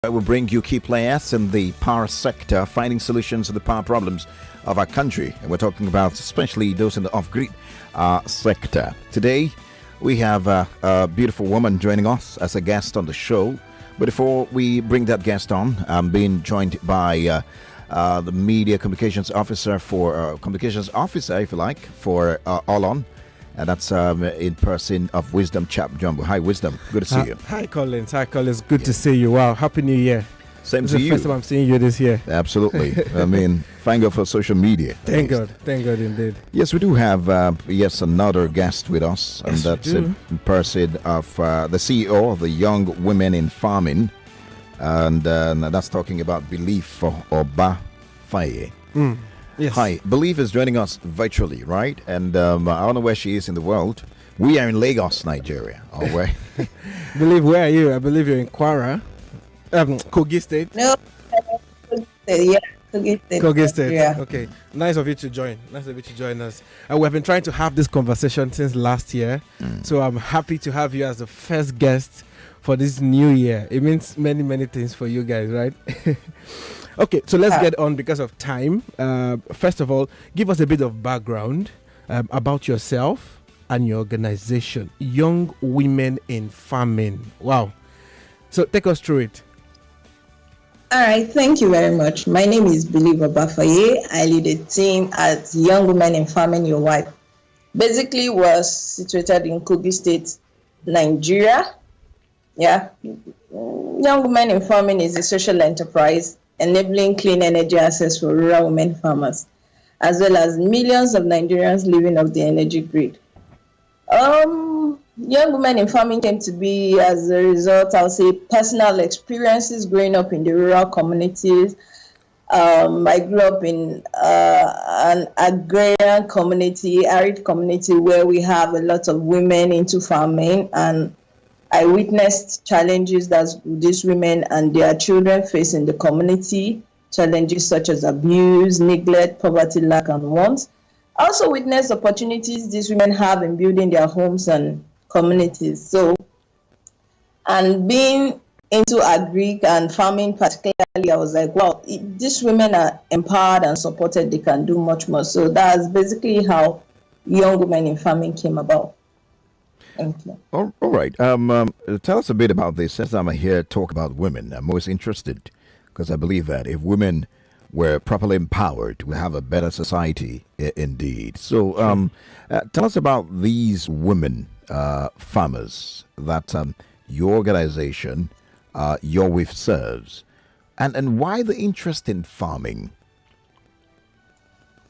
We bring you key players in the power sector finding solutions to the power problems of our country. And we're talking about especially those in the off-grid sector. Today, we have a beautiful woman joining us as a guest on the show. But before we bring that guest on, I'm being joined by the media communications officer if you like, for All On. And that's in person of Wisdom Chapp-Jumbo. Hi, Wisdom. Good to see you. Hi, Collins. Good to see you. Wow. Happy New Year. Same This to is you. the first time I'm seeing you this year. Absolutely. I mean, thank God for social media. Thank God indeed. Yes, we do have, another guest with us. And Yes, that's we do. in person of the CEO of the Young Women in Farming. And that's talking about Beleive for Obafaiye. Yes. Hi, Beleive is joining us virtually, right? And I don't know where she is in the world. We are in Lagos, Nigeria. Oh, where? Beleive, where are you? I believe you're in Kwara. Kogi State. No, yeah, Kogi State. Yeah. Okay. Nice of you to join. Us. We have been trying to have this conversation since last year. So I'm happy to have you as the first guest for this new year. It means many, many things for you guys, right? Okay, so let's get on because of time. First of all, give us a bit of background about yourself and your organization, Young Women in Farming. Wow. So take us through it. All right, thank you very much. My name is Beleive Obafaiye. I lead a team at Young Women in Farming, YOWIF. Basically, was situated in Kogi State, Nigeria. Yeah, Young Women in Farming is a social enterprise enabling clean energy access for rural women farmers, as well as millions of Nigerians living off the energy grid. Young Women in Farming came to be as a result, I'll say, personal experiences growing up in the rural communities. I grew up in an agrarian community, arid community, where we have a lot of women into farming, and I witnessed challenges that these women and their children face in the community, challenges such as abuse, neglect, poverty, lack, and want. I also witnessed opportunities these women have in building their homes and communities. So, and being into agri and farming particularly, I was like, wow, these women are empowered and supported, they can do much more. So that's basically how Young Women in Farming came about. Thank you. All right. Tell us a bit about this. Since I'm here to talk about women, I'm most interested because I believe that if women were properly empowered, we have a better society indeed. So tell us about these women farmers that your organization, YOWIF, serves, and why the interest in farming?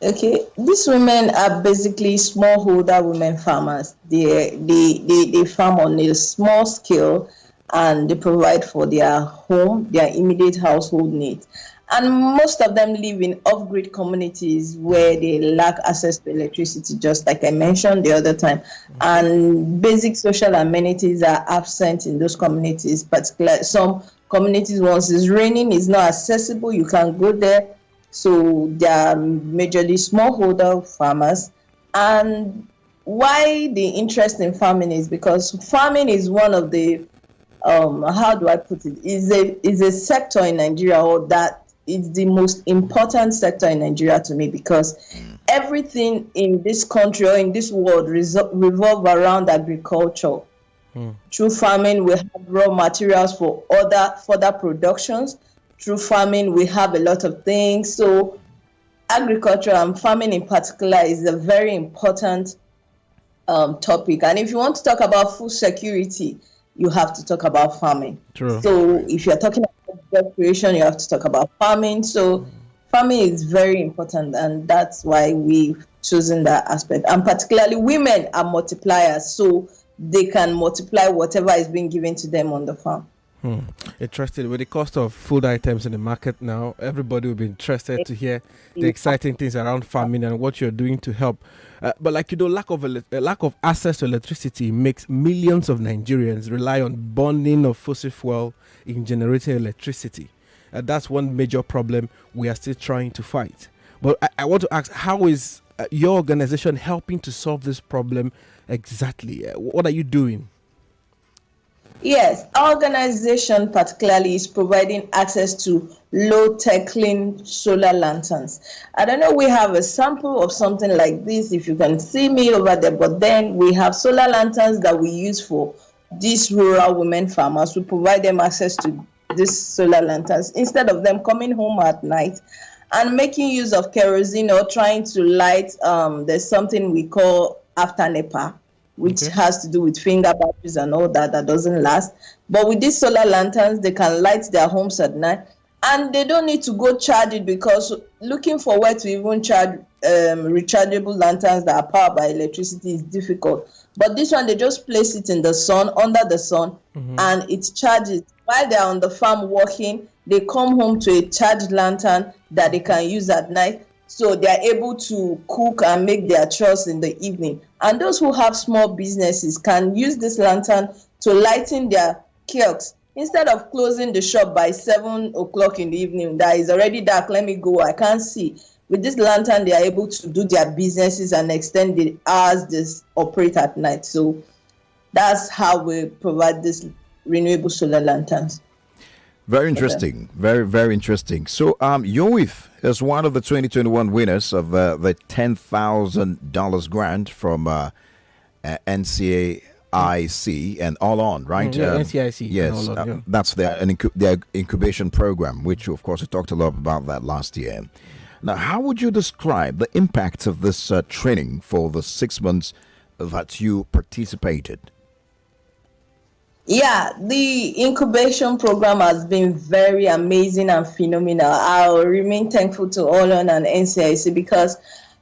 Okay, these women are basically smallholder women farmers. They farm on a small scale and they provide for their home, their immediate household needs. And most of them live in off-grid communities where they lack access to electricity, just like I mentioned the other time. And basic social amenities are absent in those communities, particularly some communities, once it's raining, it's not accessible, you can't go there. So they are majorly smallholder farmers. And why the interest in farming is because farming is one of the, how do I put it, is a sector in Nigeria, or that is the most important sector in Nigeria to me, because everything in this country or in this world revolve around agriculture. Through farming, we have raw materials for further productions. Through farming, we have a lot of things. So agriculture and farming in particular is a very important topic. And if you want to talk about food security, you have to talk about farming. True. So if you're talking about job creation, you have to talk about farming. So farming is very important, and that's why we've chosen that aspect. And particularly women are multipliers, so they can multiply whatever is being given to them on the farm. Interested. With the cost of food items in the market now, everybody will be interested to hear the exciting things around farming and what you're doing to help. But lack of access to electricity makes millions of Nigerians rely on burning of fossil fuel in generating electricity. That's one major problem we are still trying to fight. But I want to ask, how is your organization helping to solve this problem exactly? What are you doing? Yes, our organization particularly is providing access to low-tech clean solar lanterns. I don't know, we have a sample of something like this, if you can see me over there, but then we have solar lanterns that we use for these rural women farmers. We provide them access to these solar lanterns instead of them coming home at night and making use of kerosene or trying to light. There's something we call after NEPA, which has to do with finger batteries and all that doesn't last. But with these solar lanterns, they can light their homes at night, and they don't need to go charge it, because looking for where to even charge rechargeable lanterns that are powered by electricity is difficult. But this one, they just place it in the sun, under the sun, and it charges. While they're on the farm working, they come home to a charged lantern that they can use at night. So they are able to cook and make their chores in the evening. And those who have small businesses can use this lantern to lighten their kiosks. Instead of closing the shop by 7 o'clock in the evening, that is already dark, let me go, I can't see. With this lantern, they are able to do their businesses and extend the hours they operate at night. So that's how we provide these renewable solar lanterns. Very interesting. Very, very interesting. So, YOWIF is one of the 2021 winners of the $10,000 grant from NCAIC and All On, right? NCIC. Yes, and All On, yeah. that's their incubation program, which, of course, we talked a lot about that last year. Now, how would you describe the impact of this training for the 6 months that you participated? Yeah, the incubation program has been very amazing and phenomenal. I'll remain thankful to Olon and NCIC, because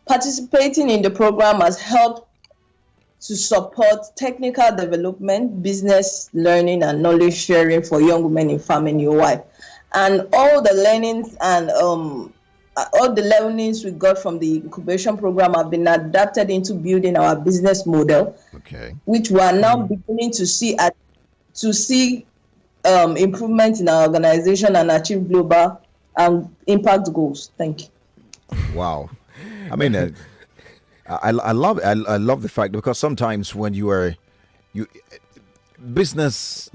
participating in the program has helped to support technical development, business learning, and knowledge sharing for young women in farming YOWIF. And all the learnings and all the learnings we got from the incubation program have been adapted into building our business model, which we are now beginning to see improvement in our organization and achieve global impact goals. Thank you. Wow, I mean, I love the fact, because sometimes when the business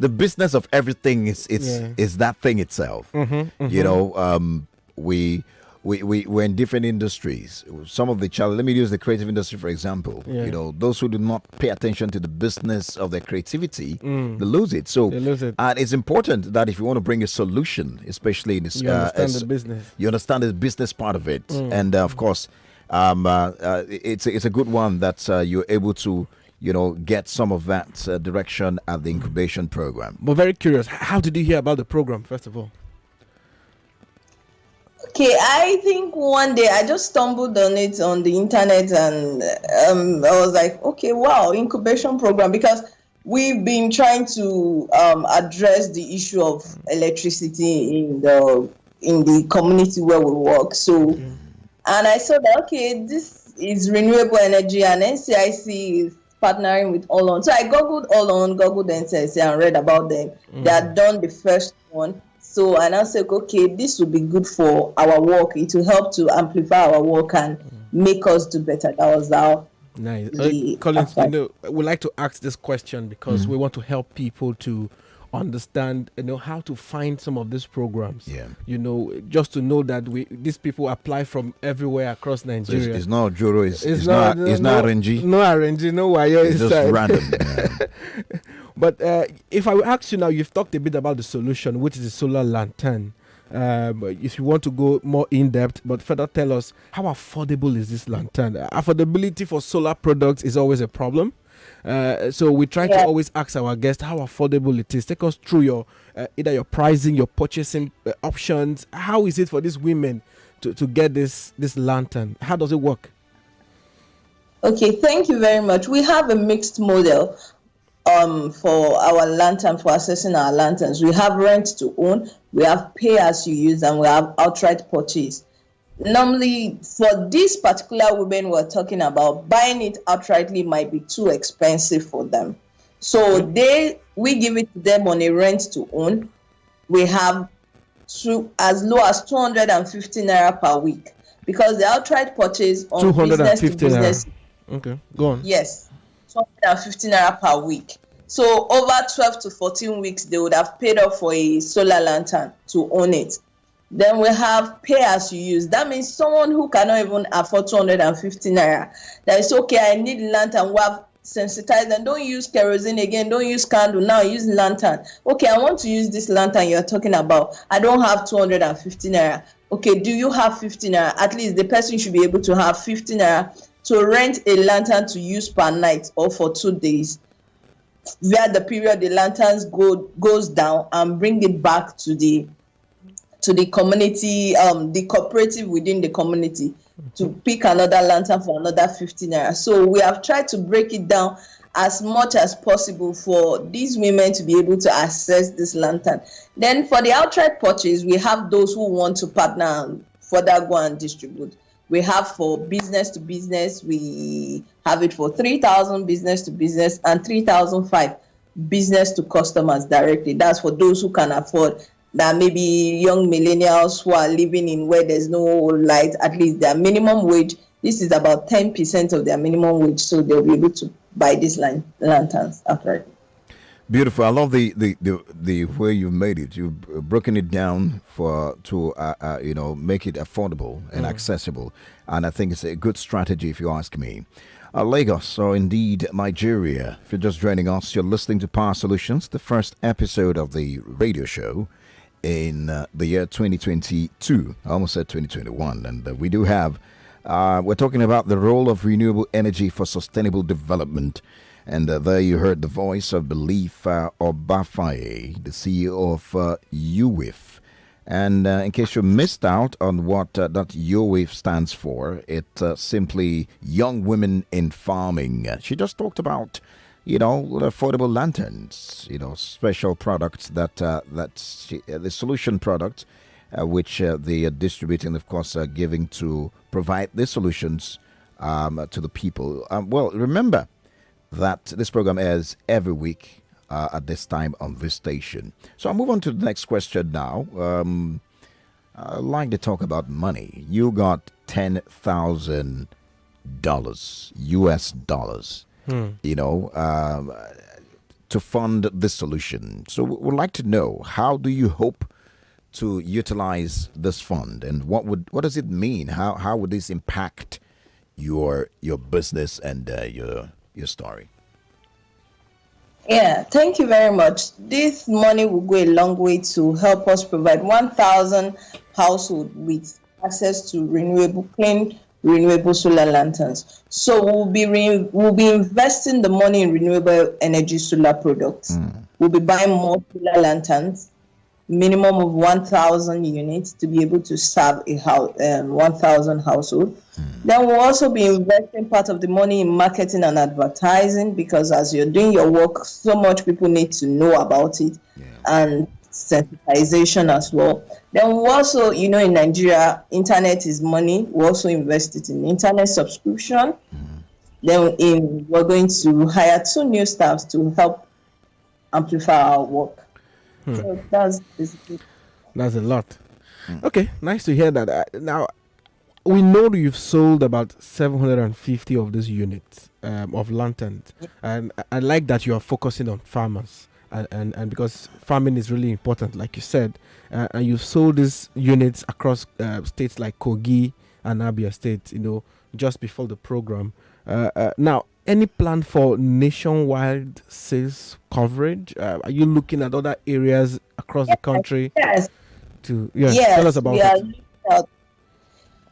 of everything is that thing itself. You know, we're in different industries. Some of the challenge, let me use the creative industry for example. You know, those who do not pay attention to the business of their creativity, they lose it. So They lose it. and it's important that if you want to bring a solution, especially in this, You understand the business. you understand the business part of it, and of course, it's a good one that you're able to, you know, get some of that direction at the incubation program. But very curious, how did you hear about the program, first of all? Okay, I think one day I just stumbled on it on the internet, and I was like, okay, wow, incubation program, because we've been trying to address the issue of electricity in the community where we work. So, and I saw that, okay, this is renewable energy, and NCIC is partnering with All On. So I googled All On, googled NCIC, and read about them. They had done the first one. So I now said, okay, this will be good for our work. It will help to amplify our work and make us do better. That was our Nice. Collins, you know, we like to ask this question because we want to help people to understand, you know, how to find some of these programs. Yeah. You know, just to know that these people apply from everywhere across So Nigeria. it's not Juro, it's not RNG. No RNG, no Wayo. It's just random. Yeah. But if I will ask you now, you've talked a bit about the solution, which is the solar lantern. If you want to go more in depth, but further tell us, how affordable is this lantern? Affordability for solar products is always a problem. So we try to always ask our guests how affordable it is. Take us through your either your pricing, your purchasing options. How is it for these women to get this lantern? How does it work? Okay, thank you very much. We have a mixed model for our lantern, for accessing our lanterns. We have rent to own, we have pay as you use, and we have outright purchase. Normally, for these particular women we're talking about, buying it outrightly might be too expensive for them. So we give it to them on a rent to own. We have as low as 250 naira per week, because the outright purchase on business to business. Okay, go on. Yes, 250 naira per week. So over 12 to 14 weeks, they would have paid off for a solar lantern to own it. Then we have pay as you use. That means someone who cannot even afford 250 naira, that is okay, I need lantern. We have sensitized and don't use kerosene again, don't use candle, now use lantern. Okay, I want to use this lantern you're talking about. I don't have 250 naira. Okay, do you have 50 naira? At least the person should be able to have 50 naira to rent a lantern to use per night or for 2 days. Via the period the lanterns goes down, and bring it back to the community, the cooperative within the community, to pick another lantern for another 50 naira. So we have tried to break it down as much as possible for these women to be able to access this lantern. Then for the outright purchase, we have those who want to partner and further go and distribute. We have for business to business, we have it for 3,000 business to business and 3,005 business to customers directly. That's for those who can afford. That maybe young millennials who are living in where there's no light, at least their minimum wage. This is about 10% of their minimum wage, so they'll be able to buy these lanterns outright. Beautiful. I love the way you made it. You've broken it down to make it affordable and accessible, and I think it's a good strategy if you ask me. Lagos, or indeed Nigeria. If you're just joining us, you're listening to Power Solutions, the first episode of the radio show in the year 2022. I almost said 2021, and we do have. We're talking about the role of renewable energy for sustainable development. And there you heard the voice of Beleive Obafaiye, the CEO of YOWIF. And in case you missed out on what that YOWIF stands for, it's simply Young Women in Farming. She just talked about, affordable lanterns, special products the solution products, which they are distributing, of course, giving to provide the solutions to the people. Well, remember that this program airs every week at this time on this station. So I'll move on to the next question now. I'd like to talk about money. You got $10,000 US dollars, to fund this solution. So we'd like to know, how do you hope to utilize this fund, and what does it mean? How would this impact your business and your story? Yeah, thank you very much. This money will go a long way to help us provide 1,000 households with access to clean renewable solar lanterns. So we'll be investing the money in renewable energy solar products. We'll be buying more solar lanterns, minimum of 1,000 units to be able to serve a 1,000 households. Then we'll also be investing part of the money in marketing and advertising, because as you're doing your work, so much people need to know about it, and sensitization as well. Then we'll also, in Nigeria, internet is money. We'll also invest it in internet subscription. Then we're going to hire 2 new staffs to help amplify our work. So that's basically. That's a lot. Okay, nice to hear that. Now, we know that you've sold about 750 of these units of lanterns, and I like that you are focusing on farmers, and because farming is really important, like you said, and you've sold these units across states like Kogi and Abia State, just before the program. Now, any plan for nationwide sales coverage? Are you looking at other areas across the country? Yes. Yes, tell us about it.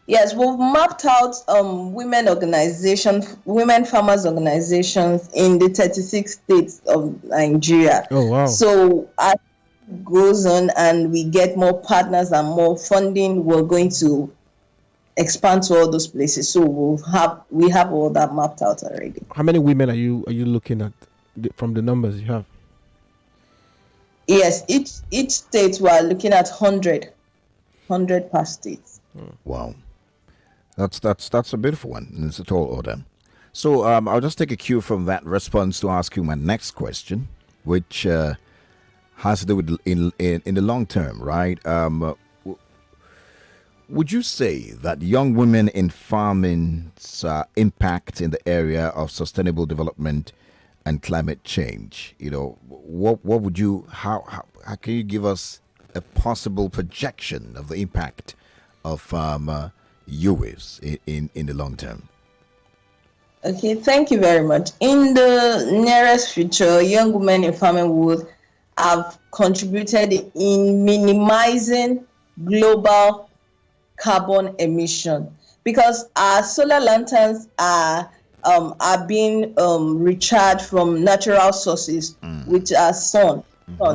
Yes, we've mapped out women farmers organizations in the 36 states of Nigeria. Oh, wow. So as it goes on and we get more partners and more funding, we're going to expand to all those places. So we have all that mapped out already. How many women are you looking at from the numbers you have? Yes, each state we are looking at 100 per state. Wow, that's a beautiful one. It's a tall order. So I'll just take a cue from that response to ask you my next question, which has to do with in the long term, right? Would you say that young women in farming's impact in the area of sustainable development and climate change. What would you how can you give us a possible projection of the impact of UWIFs in the long term? Okay, thank you very much. In the nearest future, young women in farming would have contributed in minimizing global carbon emission, because our solar lanterns are being recharged from natural sources, which are sun.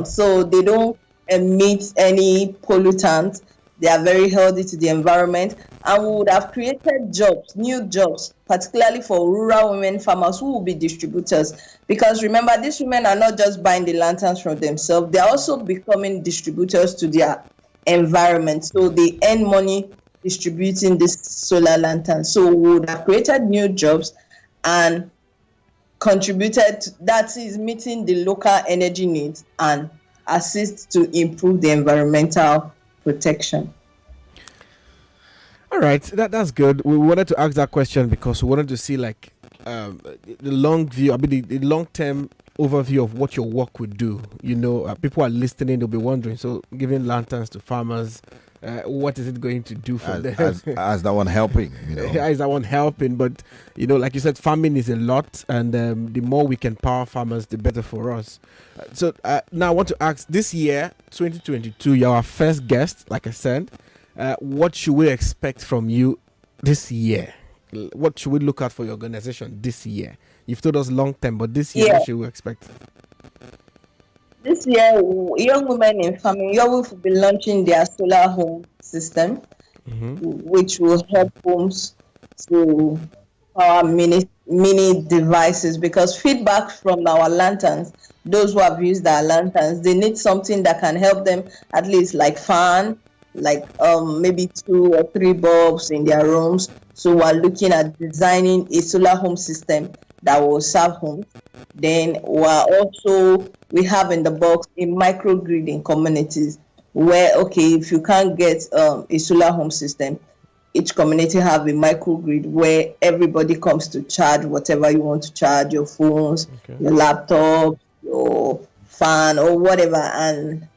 So they don't emit any pollutants. They are very healthy to the environment, and we would have created jobs, new jobs, particularly for rural women farmers who will be distributors. Because remember, these women are not just buying the lanterns from themselves, they are also becoming distributors to their environment. So they earn money distributing this solar lantern. So we would have created new jobs and contributed that is meeting the local energy needs and assist to improve the environmental protection. All right, that's good. We wanted to ask that question because we wanted to see the long view, the long-term overview of what your work would do. People are listening, they'll be wondering, so giving lanterns to farmers, what is it going to do for them? As that one helping, Is that one helping? But, like you said, farming is a lot, and the more we can power farmers, the better for us. So now I want to ask, this year, 2022, you're our first guest, like I said. What should we expect from you this year? What should we look at for your organization this year? You've told us long term, but this year, what should we expect? This year, young women in farming, YOWIF will be launching their solar home system, which will help homes to power mini devices, because feedback from our lanterns, those who have used our lanterns, they need something that can help them, at least like fan, like maybe 2 or 3 bulbs in their rooms. So we're looking at designing a solar home system that will serve homes. Then we have in the box a microgrid in communities where, if you can't get a solar home system, each community have a microgrid where everybody comes to charge whatever you want to charge, your phones, your laptop, your fan, or whatever. And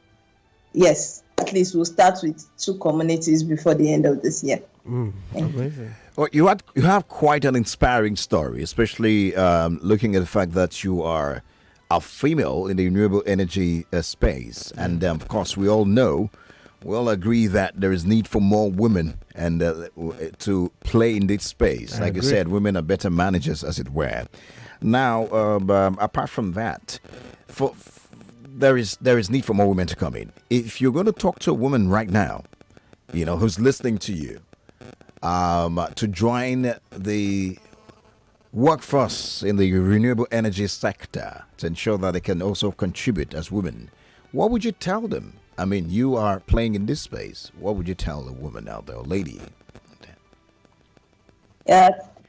yes, at least we'll start with 2 communities before the end of this year. Amazing. Well, you have quite an inspiring story, especially looking at the fact that you are a female in the renewable energy space. And of course, we all agree that there is need for more women and to play in this space. Like you said, women are better managers, as it were. Now, apart from that, there is need for more women to come in. If you're going to talk to a woman right now, who's listening to you, to join the workforce in the renewable energy sector to ensure that they can also contribute as women, what would you tell them? I mean, you are playing in this space. What would you tell a woman out there, a lady?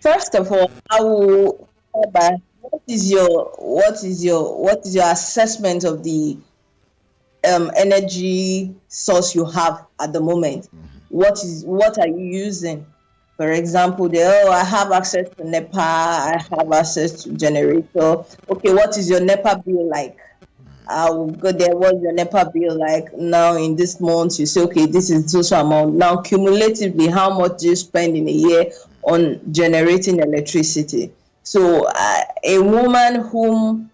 First of all, I will start by what is your assessment of the energy source you have at the moment? What are you using? For example, I have access to NEPA, I have access to generator. Okay, what is your NEPA bill like? I will go there. What's your NEPA bill like now in this month? You say, okay, this is this amount. Now, cumulatively, how much do you spend in a year on generating electricity? So, a woman who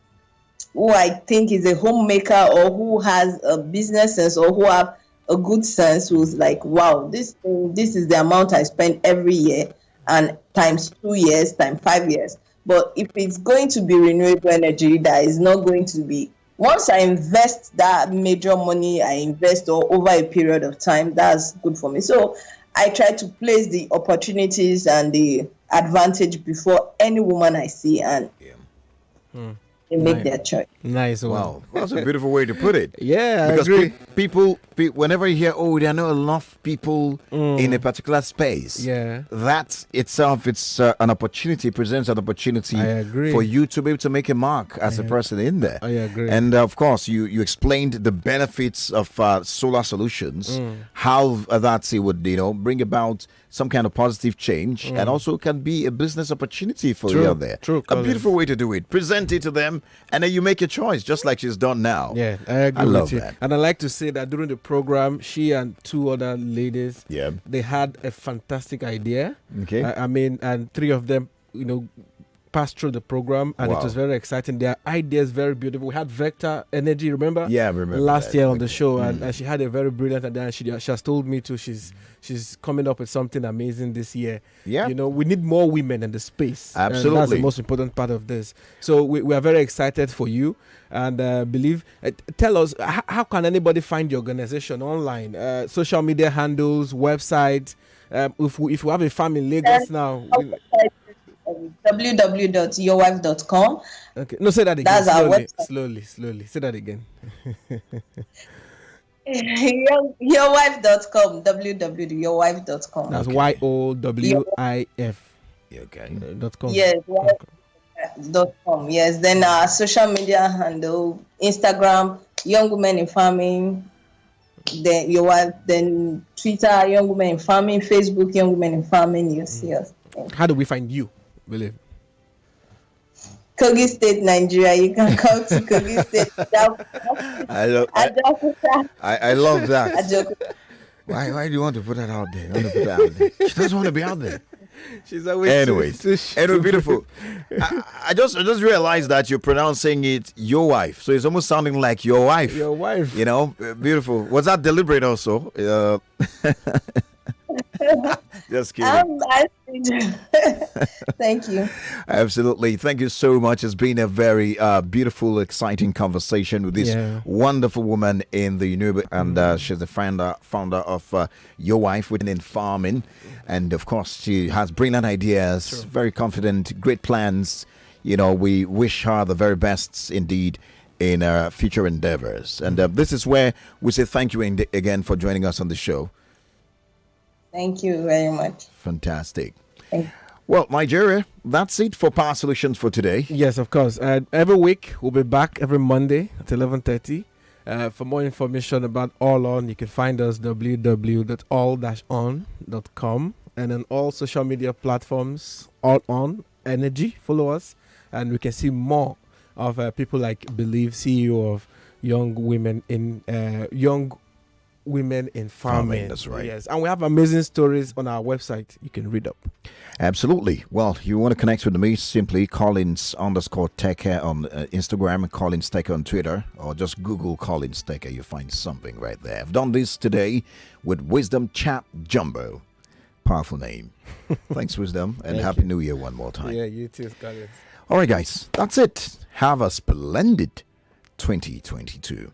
I think is a homemaker, or who has a business sense, or who have a good sense, was like, wow, this is the amount I spend every year, and times 2 years, times 5 years. But if it's going to be renewable energy, that is not going to be, once I invest that major money, I invest over a period of time, that's good for me. So I try to place the opportunities and the advantage before any woman I see, and they make their choice. Nice one. Wow, that's a beautiful way to put it. Yeah, because I agree. People, whenever you hear, there are not enough people in a particular space, that itself, it's an opportunity, presents an opportunity for you to be able to make a mark as a person in there. I agree. And of course, you explained the benefits of solar solutions, how that it would bring about some kind of positive change, and also can be a business opportunity for you out there. True. A beautiful way to do it. Present it to them. them, and then you make your choice, just like she's done now. Yeah, I agree I love with you. that. And I like to say that during the program, she and two other ladies, Yeah. they had a fantastic idea. Okay. I mean, and three of them, passed through the program, and Wow. it was very exciting. Their ideas very beautiful. We had Vector Energy, remember? Yeah, I remember last that. year on the show, and she had a very brilliant idea. And she has told me too. She's coming up with something amazing this year. Yeah. We need more women in the space. And that's the Absolutely. most important part of this. So we are very excited for you, and believe. Tell us, how can anybody find the organization online? Social media handles, website. If we have a farm in Lagos now. www.yowife.com. Okay. No, say that again. That's our slowly. website. Slowly. Say that again. Yowife.com. www.yowife.com. That's YOWIF. Okay. .com. Yes, yowife.com. Yes. Then our social media handle: Instagram, Young Women in Farming. Then Yowife. Then Twitter, Young Women in Farming. Facebook, Young Women in Farming. You see us. How do we find you, Beleive? Kogi State, Nigeria. You can come to Kogi State. I love that. Ajokuta. Why do you want to put that out there? You want to put that out there? She doesn't want to be out there. She's always Anyways, anyway, beautiful. I just realized that you're pronouncing it your wife, so it's almost sounding like your wife. Your wife. Beautiful. Was that deliberate also? Just kidding. Thank you. Absolutely. Thank you so much. It's been a very beautiful, exciting conversation with this wonderful woman in the Renewable, and she's the founder of Your Wife within farming. And of course, she has brilliant ideas, very confident, great plans. We wish her the very best indeed in her future endeavors. And this is where we say thank you again for joining us on the show. Thank you very much. Fantastic. Thank you. Well, Nigeria, that's it for Power Solutions for today. Yes, of course. Every week we'll be back every Monday at 11:30. For more information about All On, you can find us www.all-on.com, and on all social media platforms, All On Energy. Follow us, and we can see more of people like Beleive, CEO of Young Women in Farming. That's right. Yes, and we have amazing stories on our website. You can read up. Absolutely. Well, you want to connect with me, simply Collins_Teke on Instagram, Collins Teke on Twitter, or just Google Collins Teke. You find something right there. I've done this today with Wisdom Chapp-Jumbo. Powerful name. Thanks, Wisdom, and Happy New Year one more time. Yeah, you too, Collins. All right, guys, that's it. Have a splendid 2022.